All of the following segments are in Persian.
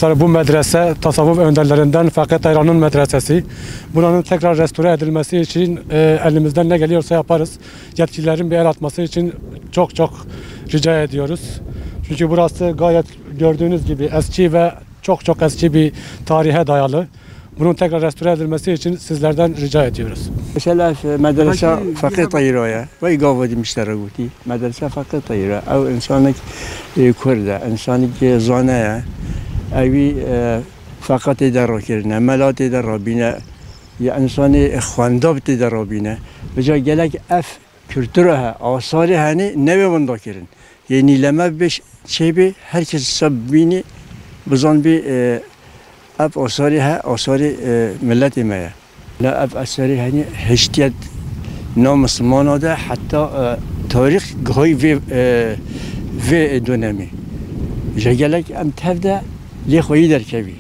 Arkadaşlar bu medrese tasavvuf önderlerinden Fakir Tayran'ın medresesi. Buranın tekrar restore edilmesi için elimizden ne geliyorsa yaparız. Yetkililerin bir el atması için çok rica ediyoruz. Çünkü burası gayet gördüğünüz gibi eski ve çok eski bir tarihe dayalı. Bunun tekrar restore edilmesi için sizlerden rica ediyoruz. Mesela medrese Fakir Tayran'a ve gavadi müşterekuti. Medrese Fakir Tayran. O insanlık Kürde, insanlık zanaya. Evi fakat eder kirne, melat eder bine, ya insanı xwanda bit eder bine. Beca gelek ef kültürha, asari hani neve bunda kirin. Yani lema beş şeybi herkes sabbini bizan bir ef asari ha asari millet imaya. La ef asari hani heştiyet namusmana da hatta tarih gay ve dönemi. Beca gelek em tevde لی خویی در کبی،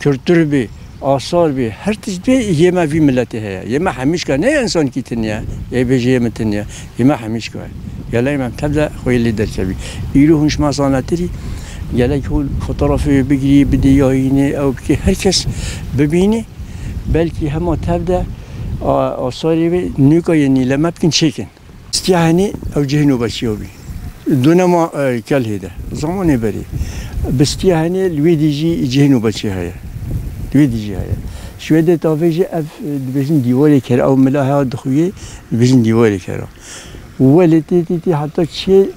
کلتور بی، آثار بی، هر چیز بی یه ما وی ملتی هست. یه ما همیشه که نه انسان کی تنیا، یه بیشتر متنیا، یه ما همیشه که. یالا من تبدأ خویی لی در کبی. ایرو هنش ما صنعتی، یالا کل فوتوغرافی بگیری بدیاینه او که هر کس ببینه، بلکه هم تبدأ آثاری بی نیکایی نیله ما بکن چکن. استیعانی او جهنو بچیو بی. دونه ما کل هیده. زمانی بری. بستي هني الويديجي جهنو بچي هيا الويديجي هيا شوية تافيجي اف بيجن ديوالي كرا او ملاها دخوية بيجن ديوالي كرا ولتي تي حتى شيء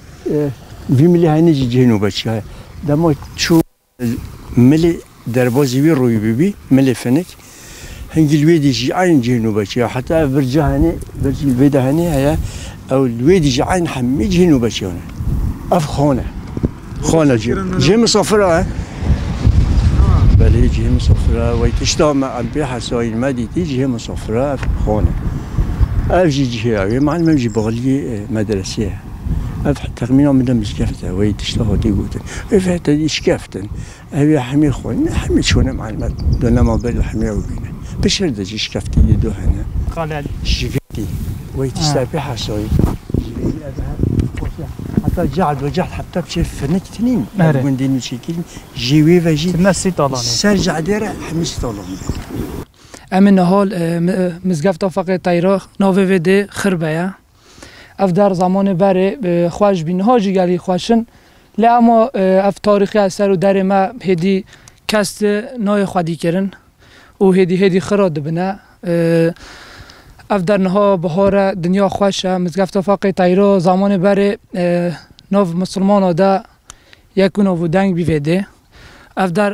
في ملي هني جهنو بچي هيا دما شو ملي دربازي بي روي بي ملي فنك هنجي الويديجي عين جهنو بچي حتى برجع هني برجي الويدا هني هيا او الويديجي عين حمي جهنو بچي اف خونه خانه جیم صفرا بله جیم صفرا ويتشتغل مع بحثاي المديتي جیم صفرا خانه أفجي جهة معلم أفجي بغلي مدرسية أفتح تخمينه من دم سكفته ويتشتغل تيجوتن فهت دي سكفتن أبي حمي خوان حمي شونه معلمات دون ما بين حمي وبينه بشرد جي سكفتي يدو هنا خالد سكفتي ويتشتغل بحثاي حتى جعد وجعد حتى بشيء فنك تنين من دين شكل جيوي وجي نسي طالعني سرجع ديره حميس طالعني امن حال مزگفت فقط تایرا نوو وده خربه اف در زمان بره خوش بین ها جیگلی خوشن لی اما اف تاریخی اثر و در ما هدی کست نای خودی کرن و هدی خراد بنه اف در نها بهار دنیا خوشه مزگفت فقط تایرا زمان بره نو مسلمان دا یکون و دنگ بیوده اف در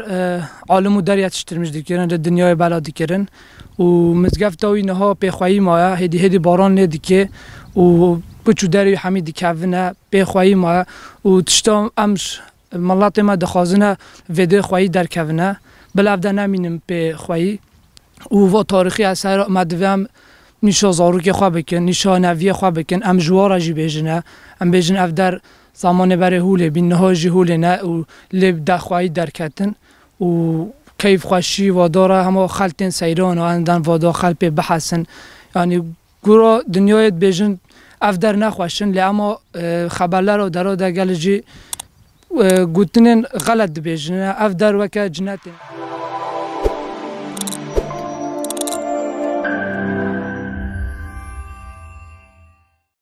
عالم و دریات شترمش دیکرن در دنیای بالا دیکرن و مزگفت اوی نها پیخوایی مایا هدی باران ندیکه و بچو دری حمید دیکونه پیخوایی مایا و تشتام امش ملت ما دخوازنه وده خوایی در کونه بل اف در نمینم پیخوایی و تاریخی اثر مدویم نیشا زاروک خواه بکن نیشا نویه خواه بکن ام جوار جی بیجنه ام بیجن اف در زمان بره هوله بین نهاجی هوله نه و لب دخواهی درکتن و کیف خوشی و داره همه خلطن سیران و اندن و دا خلپ بحثن یعنی گورا دنیایت بیجن اف در نخوشن لی اما خبرلر و درا در گلجی گوتنین غلط بیجنه اف در وکه جنتین